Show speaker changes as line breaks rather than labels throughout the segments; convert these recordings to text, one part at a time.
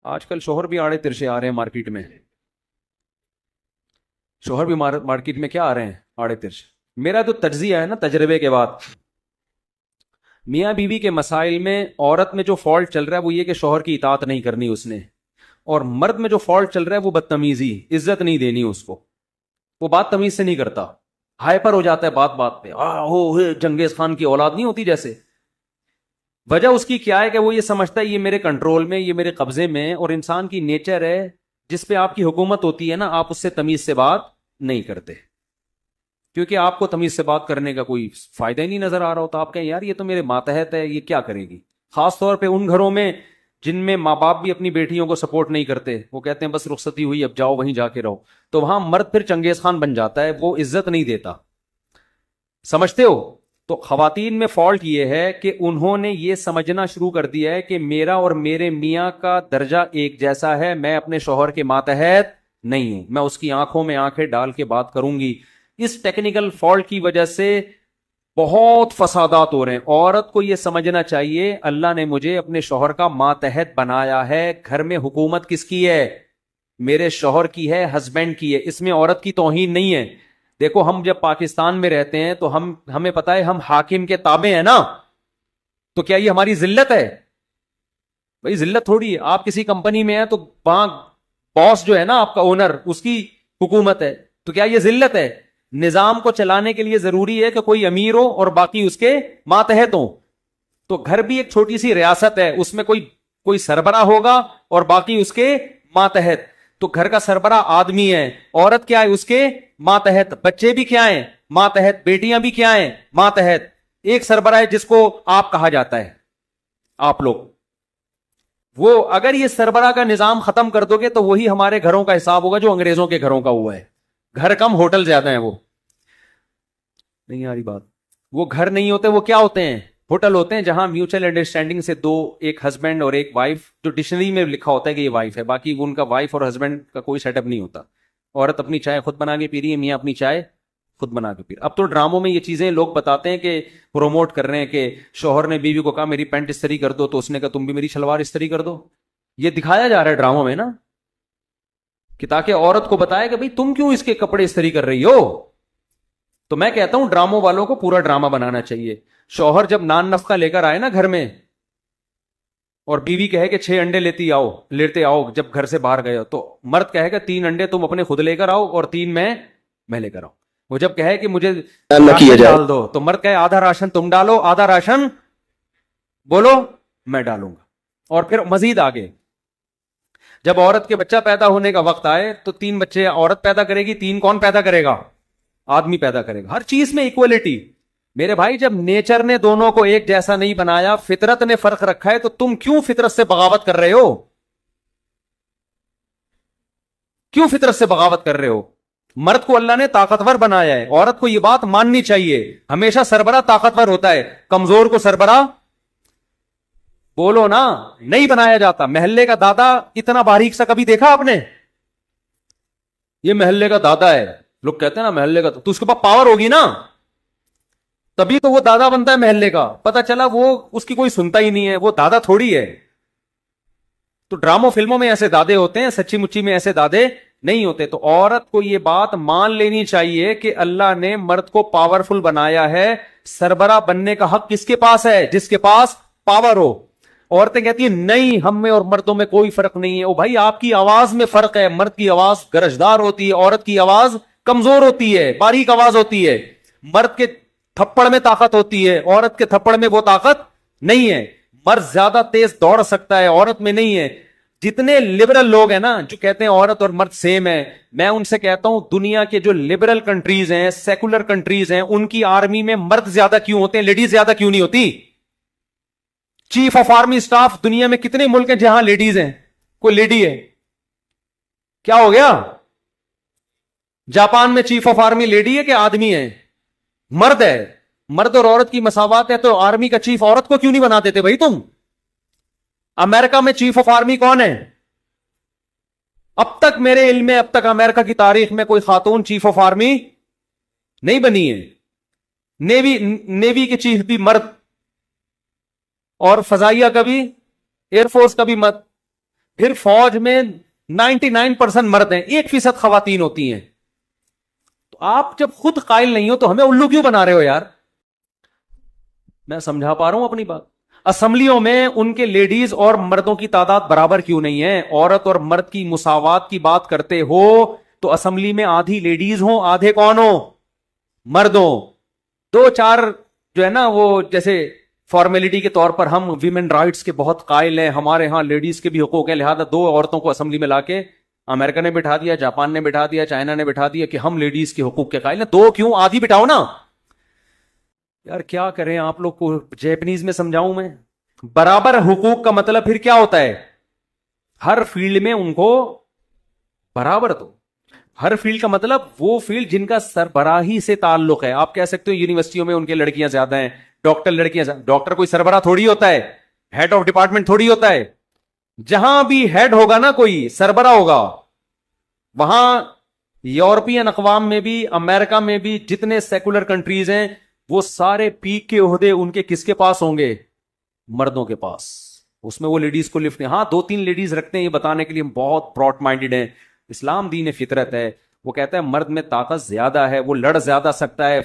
آج کل شوہر بھی آڑے ترشے آ رہے ہیں مارکیٹ میں. شوہر بھی مارکیٹ میں کیا آ رہے ہیں؟ آڑے ترشے. میرا تو تجزیہ ہے نا تجربے کے بعد، میاں بیوی کے مسائل میں عورت میں جو فالٹ چل رہا ہے وہ یہ کہ شوہر کی اطاعت نہیں کرنی اس نے، اور مرد میں جو فالٹ چل رہا ہے وہ بدتمیزی، عزت نہیں دینی اس کو. وہ بات تمیز سے نہیں کرتا، ہائپر ہو جاتا ہے بات بات پہ. جنگیز خان کی اولاد نہیں ہوتی جیسے. وجہ اس کی کیا ہے کہ وہ یہ سمجھتا ہے یہ میرے کنٹرول میں، یہ میرے قبضے میں. اور انسان کی نیچر ہے جس پہ آپ کی حکومت ہوتی ہے نا، آپ اس سے تمیز سے بات نہیں کرتے، کیونکہ آپ کو تمیز سے بات کرنے کا کوئی فائدہ ہی نہیں نظر آ رہا ہوتا. آپ کہیں یار یہ تو میرے ماتحت ہے، یہ کیا کرے گی. خاص طور پہ ان گھروں میں جن میں ماں باپ بھی اپنی بیٹیوں کو سپورٹ نہیں کرتے، وہ کہتے ہیں بس رخصتی ہوئی اب جاؤ وہیں جا کے رہو، تو وہاں مرد پھر چنگیز خان بن جاتا ہے، وہ عزت نہیں دیتا. سمجھتے ہو؟ تو خواتین میں فالٹ یہ ہے کہ انہوں نے یہ سمجھنا شروع کر دیا ہے کہ میرا اور میرے میاں کا درجہ ایک جیسا ہے، میں اپنے شوہر کے ماتحت نہیں ہوں، میں اس کی آنکھوں میں آنکھیں ڈال کے بات کروں گی. اس ٹیکنیکل فالٹ کی وجہ سے بہت فسادات ہو رہے ہیں. عورت کو یہ سمجھنا چاہیے اللہ نے مجھے اپنے شوہر کا ماتحت بنایا ہے، گھر میں حکومت کس کی ہے؟ میرے شوہر کی ہے، ہسبینڈ کی ہے. اس میں عورت کی توہین نہیں ہے. دیکھو ہم جب پاکستان میں رہتے ہیں تو ہمیں پتا ہے ہم حاکم کے تابع ہیں نا، تو کیا یہ ہماری ذلت ہے؟ بھائی ذلت تھوڑی ہے. آپ کسی کمپنی میں ہیں تو وہاں باس جو ہے نا آپ کا اونر، اس کی حکومت ہے، تو کیا یہ ذلت ہے؟ نظام کو چلانے کے لیے ضروری ہے کہ کوئی امیر ہو اور باقی اس کے ماتحت ہوں. تو گھر بھی ایک چھوٹی سی ریاست ہے، اس میں کوئی سربراہ ہوگا اور باقی اس کے ماتحت. تو گھر کا سربراہ آدمی ہے، عورت کیا ہے؟ اس کے ماتحت. بچے بھی کیا ہیں؟ ماتحت. بیٹیاں بھی کیا ہیں؟ ماتحت. ایک سربراہ ہے جس کو آپ کہا جاتا ہے، آپ لوگ. وہ اگر یہ سربراہ کا نظام ختم کر دو گے تو وہی ہمارے گھروں کا حساب ہوگا جو انگریزوں کے گھروں کا ہوا ہے. گھر کم ہوٹل زیادہ ہیں. وہ نہیں آ رہی بات. وہ گھر نہیں ہوتے، وہ کیا ہوتے ہیں؟ ہوٹل ہوتے ہیں، جہاں میوچل انڈرسٹینڈنگ سے دو، ایک ہسبینڈ اور ایک وائف، جو ڈکشنری میں لکھا ہوتا ہے کہ یہ وائف ہے، باقی ان کا وائف اور ہسبینڈ کا کوئی سیٹ اپ نہیں ہوتا. عورت اپنی چائے خود بنا کے پی رہی ہے، میاں اپنی چائے خود بنا کے پی رہا. اب تو ڈراموں میں یہ چیزیں لوگ بتاتے ہیں کہ پروموٹ کر رہے ہیں کہ شوہر نے بیوی کو کہا میری پینٹ استری کر دو، تو اس نے کہا تم بھی میری شلوار استری کر دو. یہ دکھایا جا رہا ہے ڈراموں میں نا، کہ تاکہ عورت کو بتایا کہ بھئی تم کیوں اس کے کپڑے استری کر رہی ہو. تو میں کہتا ہوں ڈراموں والوں کو پورا ڈرامہ بنانا چاہیے. شوہر جب نان نفقہ لے کر آئے نا گھر میں، اور بیوی کہے کہ 6 انڈے لیتے آؤ جب گھر سے باہر گئے ہو، تو مرد کہے گا 3 انڈے تم اپنے خود لے کر آؤ اور 3 میں لے کر آؤں. وہ جب کہے کہ مجھے راشن ڈال دو، تو مرد کہے آدھا راشن تم ڈالو، آدھا راشن بولو میں ڈالوں گا. اور پھر مزید آگے جب عورت کے بچہ پیدا ہونے کا وقت آئے تو 3 بچے عورت پیدا کرے گی، 3 کون پیدا کرے گا؟ آدمی پیدا کرے گا. ہر چیز میں ایکوالٹی. میرے بھائی جب نیچر نے دونوں کو ایک جیسا نہیں بنایا، فطرت نے فرق رکھا ہے، تو تم کیوں فطرت سے بغاوت کر رہے ہو؟ کیوں فطرت سے بغاوت کر رہے ہو؟ مرد کو اللہ نے طاقتور بنایا ہے، عورت کو یہ بات ماننی چاہیے. ہمیشہ سربراہ طاقتور ہوتا ہے، کمزور کو سربراہ بولو نا نہیں بنایا جاتا. محلے کا دادا اتنا باریک سا کبھی دیکھا آپ نے؟ یہ محلے کا دادا ہے، لوگ کہتے ہیں نا محلے کا، تو اس کے پاس پاور ہوگی نا، تبھی تو وہ دادا بنتا ہے محلے کا. پتا چلا وہ اس کی کوئی سنتا ہی نہیں ہے، وہ دادا تھوڑی ہے. تو ڈراموں فلموں میں ایسے دادے ہوتے ہیں، سچی مچی میں ایسے دادے نہیں ہوتے. تو عورت کو یہ بات مان لینی چاہیے کہ اللہ نے مرد کو پاورفل بنایا ہے. سربراہ بننے کا حق کس کے پاس ہے؟ جس کے پاس پاور ہو. عورتیں کہتی ہیں نہیں ہم میں اور مردوں میں کوئی فرق نہیں ہے. او بھائی آپ کی آواز میں فرق ہے. مرد کی آواز گرجدار ہوتی ہے، عورت کی آواز کمزور ہوتی ہے، باریک آواز ہوتی ہے. مرد کے تھپڑ میں طاقت ہوتی ہے، عورت کے تھپڑ میں وہ طاقت نہیں ہے. مرد زیادہ تیز دوڑ سکتا ہے، عورت میں نہیں ہے. جتنے لبرل لوگ ہیں نا جو کہتے ہیں عورت اور مرد سیم ہے، میں ان سے کہتا ہوں دنیا کے جو لبرل کنٹریز ہیں، سیکولر کنٹریز ہیں، ان کی آرمی میں مرد زیادہ کیوں ہوتے ہیں، لیڈیز زیادہ کیوں نہیں ہوتی؟ چیف آف آرمی سٹاف دنیا میں کتنے ملک ہیں جہاں لیڈیز ہیں؟ کوئی لیڈی ہے؟ کیا ہو گیا؟ جاپان میں چیف آف آرمی لیڈی ہے کہ آدمی ہے؟ مرد ہے. مرد اور عورت کی مساوات ہے، تو آرمی کا چیف عورت کو کیوں نہیں بنا دیتے بھائی تم؟ امریکہ میں چیف آف آرمی کون ہے؟ اب تک میرے علم میں، اب تک امریکہ کی تاریخ میں کوئی خاتون چیف آف آرمی نہیں بنی ہے. نیوی کے چیف بھی مرد، اور فضائیہ کا بھی، ایئر فورس کا بھی مرد. پھر فوج میں 99% مرد ہیں، 1% خواتین ہوتی ہیں. تو آپ جب خود قائل نہیں ہو تو ہمیں الو کیوں بنا رہے ہو یار؟ میں سمجھا پا رہا ہوں اپنی بات؟ اسمبلیوں میں ان کے لیڈیز اور مردوں کی تعداد برابر کیوں نہیں ہے؟ عورت اور مرد کی مساوات کی بات کرتے ہو تو اسمبلی میں آدھی لیڈیز ہوں، آدھے کون ہو؟ مردوں. دو چار جو ہے نا وہ جیسے فارمیلٹی کے طور پر ہم ویمن رائٹس کے بہت قائل ہیں، ہمارے ہاں لیڈیز کے بھی حقوق ہیں، لہذا دو عورتوں کو اسمبلی میں لا کے امریکہ نے بٹھا دیا، جاپان نے بٹھا دیا، چائنا نے بٹھا دیا کہ ہم لیڈیز کے حقوق کے قائل ہیں. دو کیوں، آدھی بٹھاؤ نا یار. کیا کریں آپ لوگ کو جیپنیز میں سمجھاؤں میں؟ برابر حقوق کا مطلب پھر کیا ہوتا ہے؟ ہر فیلڈ میں ان کو برابر دو. ہر فیلڈ کا مطلب وہ فیلڈ جن کا سربراہی سے تعلق ہے. آپ کہہ سکتے ہو یونیورسٹیوں میں ان کے لڑکیاں زیادہ ہیں، ڈاکٹر لڑکیاں زیادہ. ڈاکٹر کوئی سربراہ تھوڑی ہوتا ہے، ہیڈ آف ڈپارٹمنٹ تھوڑی ہوتا ہے. جہاں بھی ہیڈ ہوگا نا کوئی سربراہ ہوگا، وہاں یورپین اقوام میں بھی، امریکہ میں بھی جتنے سیکولر کنٹریز ہیں وہ سارے پیک کے عہدے ان کے کس کے پاس ہوں گے؟ مردوں کے پاس. اس میں وہ لیڈیز کو لفٹ نہیں. ہاں 2-3 لیڈیز رکھتے ہیں یہ بتانے کے لیے ہم بہت براڈ مائنڈڈ ہیں. اسلام دین فطرت ہے، وہ کہتا ہے مرد میں طاقت زیادہ ہے، وہ لڑ زیادہ سکتا ہے.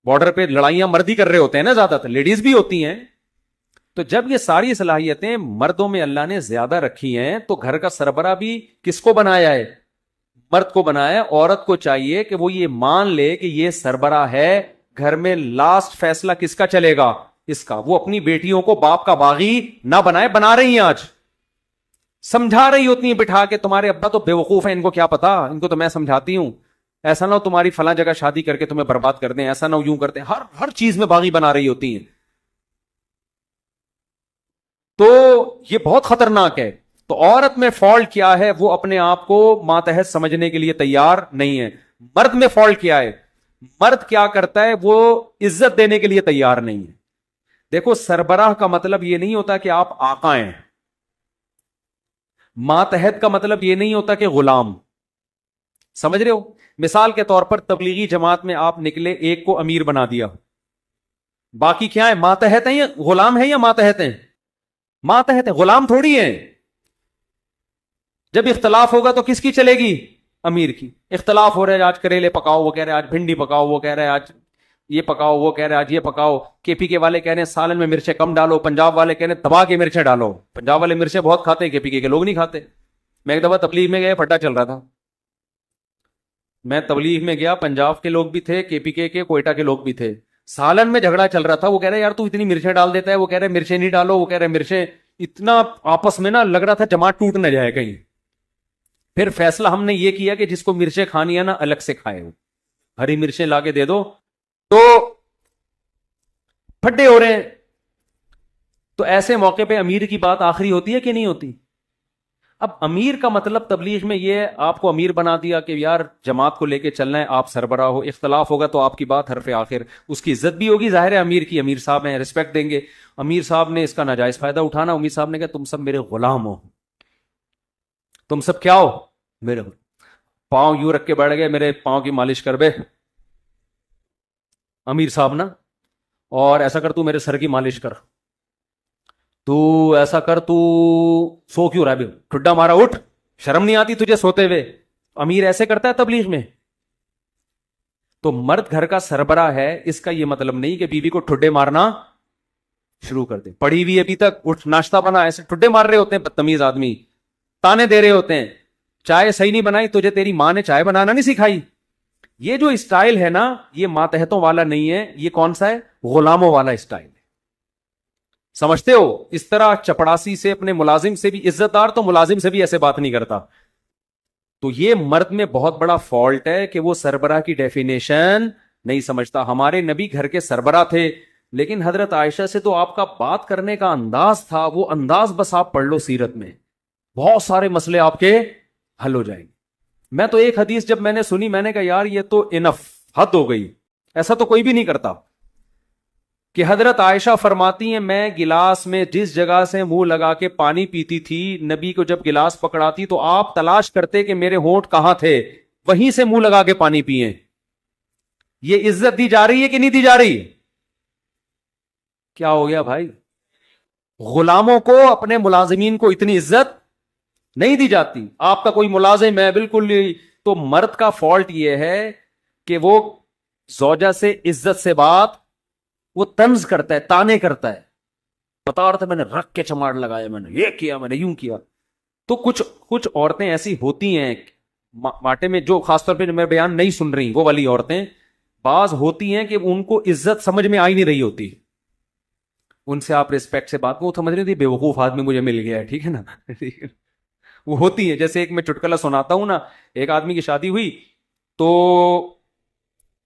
بارڈر پہ لڑائیاں مرد ہی کر رہے ہوتے ہیں نا، زیادہ تر لیڈیز بھی ہوتی ہیں. تو جب یہ ساری صلاحیتیں مردوں میں اللہ نے زیادہ رکھی ہیں تو گھر کا سربراہ بھی کس کو بنایا ہے؟ مرد کو بنایا. عورت کو چاہیے کہ وہ یہ مان لے کہ یہ سربراہ ہے، گھر میں لاسٹ فیصلہ کس کا چلے گا؟ اس کا. وہ اپنی بیٹیوں کو باپ کا باغی نہ بنائے، بنا رہی ہیں آج. سمجھا رہی ہوتی ہیں بٹھا کے، تمہارے ابا تو بیوقوف ہیں، ان کو کیا پتا، ان کو تو میں سمجھاتی ہوں. ایسا نہ ہو تمہاری فلاں جگہ شادی کر کے تمہیں برباد کر دیں، ایسا نہ ہو یوں کرتے ہیں. ہر چیز میں باغی بنا رہی ہوتی ہیں. تو یہ بہت خطرناک ہے. تو عورت میں فالٹ کیا ہے؟ وہ اپنے آپ کو ماتحت سمجھنے کے لیے تیار نہیں ہے. مرد میں فالٹ کیا ہے؟ مرد کیا کرتا ہے؟ وہ عزت دینے کے لیے تیار نہیں ہے. دیکھو سربراہ کا مطلب یہ نہیں ہوتا کہ آپ آقا ہیں، ماتحت کا مطلب یہ نہیں ہوتا کہ غلام. سمجھ رہے ہو؟ مثال کے طور پر تبلیغی جماعت میں آپ نکلے، ایک کو امیر بنا دیا، باقی کیا ہے؟ ماتحت ہیں یا غلام ہیں؟ یا ماتحت ہیں؟ ماتحت ہیں، غلام تھوڑی ہیں. جب اختلاف ہوگا تو کس کی چلے گی؟ امیر کی. اختلاف ہو رہا ہے، آج کریلے پکاؤ، وہ کہہ رہے آج بھنڈی پکاؤ، وہ کہہ رہے آج یہ پکاؤ، وہ کہہ رہے آج یہ پکاؤ. کے پی کے والے کہہ رہے ہیں سالن میں مرچیں کم ڈالو، پنجاب والے کہہ رہے ہیں دبا کے مرچیں ڈالو. پنجاب والے مرچیں بہت کھاتے ہیں، کے پی کے لوگ نہیں کھاتے. میں ایک دفعہ تبلیغ میں گیا، پھٹا چل رہا تھا. میں تبلیغ میں گیا، پنجاب کے لوگ بھی تھے، کے پی کے کوئٹہ کے لوگ بھی تھے. سالن میں جھگڑا چل رہا تھا. وہ کہہ رہے یار تو اتنی مرچیں ڈال دیتا ہے، وہ کہہ رہے مرچیں نہیں ڈالو، وہ کہہ رہے مرچیں. اتنا آپس میں نا لگ رہا تھا جماعت ٹوٹ نہ جائے کہیں. پھر فیصلہ ہم نے یہ کیا کہ جس کو مرچیں کھانی ہے نا الگ سے کھائے، وہ ہری مرچیں لا کے دے دو. تو پھڈے ہو رہے ہیں. تو ایسے موقع پہ امیر کی بات آخری ہوتی ہے کہ نہیں ہوتی؟ اب امیر کا مطلب تبلیغ میں یہ آپ کو امیر بنا دیا کہ یار جماعت کو لے کے چلنا ہے، آپ سربراہ ہو، اختلاف ہوگا تو آپ کی بات حرف آخر. اس کی عزت بھی ہوگی، ظاہر ہے امیر کی، امیر صاحب ہیں، رسپیکٹ دیں گے. امیر صاحب نے اس کا ناجائز فائدہ اٹھانا. امیر صاحب نے کہا تم سب میرے غلام ہو، تم سب کیا ہو؟ میرے پاؤں یوں رکھ کے بیٹھ گئے، میرے پاؤں کی مالش کر بے امیر صاحب نا، اور ایسا کر تو میرے سر کی مالش کر، تو ایسا کر، تو سو کیوں رہا ہے، ٹھڈا مارا اٹھ، شرم نہیں آتی تجھے سوتے ہوئے؟ امیر ایسے کرتا ہے تبلیغ میں. تو مرد گھر کا سربراہ ہے، اس کا یہ مطلب نہیں کہ بیوی کو ٹھڈے مارنا شروع کر دے. پڑھی ہوئی ابھی تک، اٹھ ناشتہ بنا، ایسے ٹھڈے مار رہے ہوتے ہیں بدتمیز آدمی، تانے دے رہے ہوتے ہیں. چائے صحیح نہیں بنائی، تجھے تیری ماں نے چائے بنانا نہیں سکھائی. یہ جو اسٹائل ہے نا، یہ ماتحتوں والا نہیں ہے. یہ کون سا ہے؟ غلاموں والا اسٹائل ہے. سمجھتے ہو؟ اس طرح چپڑاسی سے اپنے ملازم سے بھی عزت دار، تو ملازم سے بھی ایسے بات نہیں کرتا. تو یہ مرد میں بہت بڑا فالٹ ہے کہ وہ سربراہ کی ڈیفینیشن نہیں سمجھتا. ہمارے نبی گھر کے سربراہ تھے، لیکن حضرت عائشہ سے تو آپ کا بات کرنے کا انداز تھا، وہ انداز بس آپ پڑھ لو سیرت میں، بہت سارے مسئلے آپ کے حل ہو جائیں گے. میں تو ایک حدیث جب میں نے سنی، میں نے کہا یار یہ تو انف، حد ہو گئی، ایسا تو کوئی بھی نہیں کرتا. کہ حضرت عائشہ فرماتی ہیں میں گلاس میں جس جگہ سے منہ لگا کے پانی پیتی تھی، نبی کو جب گلاس پکڑاتی تو آپ تلاش کرتے کہ میرے ہونٹ کہاں تھے، وہیں سے منہ لگا کے پانی پیئے. یہ عزت دی جا رہی ہے کہ نہیں دی جا رہی؟ کیا ہو گیا بھائی؟ غلاموں کو اپنے ملازمین کو اتنی عزت نہیں دی جاتی. آپ کا کوئی ملازم ہے بالکل نہیں، تو مرد کا فالٹ یہ ہے کہ وہ زوجہ سے عزت سے بات، وہ طنز کرتا ہے، تانے کرتا ہے، بتا رہا تھا میں نے رکھ کے چماڑ لگایا، میں نے یہ کیا، میں نے یوں کیا. تو کچھ عورتیں ایسی ہوتی ہیں ماٹے میں، جو خاص طور پہ میں بیان نہیں سن رہی، وہ والی عورتیں بعض ہوتی ہیں کہ ان کو عزت سمجھ میں آ ہی نہیں رہی ہوتی. ان سے آپ ریسپیکٹ سے بات کو سمجھ رہی تھی، بے وقوف آدمی مجھے مل گیا ہے، ٹھیک ہے نا. وہ ہوتی ہے. جیسے ایک میں چٹکلا سناتا ہوں نا، ایک آدمی کی شادی ہوئی تو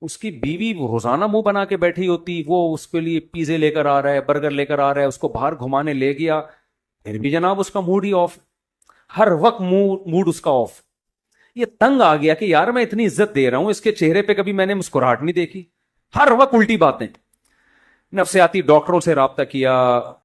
اس کی بیوی وہ روزانہ منہ بنا کے بیٹھی ہوتی، وہ اس کے لیے پیزے لے کر آ رہا ہے، برگر لے کر آ رہا ہے، اس کو باہر گھمانے لے گیا، پھر بھی جناب اس کا موڈ ہی آف، ہر وقت موڈ اس کا آف. یہ تنگ آ گیا کہ یار میں اتنی عزت دے رہا ہوں، اس کے چہرے پہ کبھی میں نے مسکراہٹ نہیں دیکھی، ہر وقت الٹی باتیں. نفسیاتی ڈاکٹروں سے رابطہ کیا،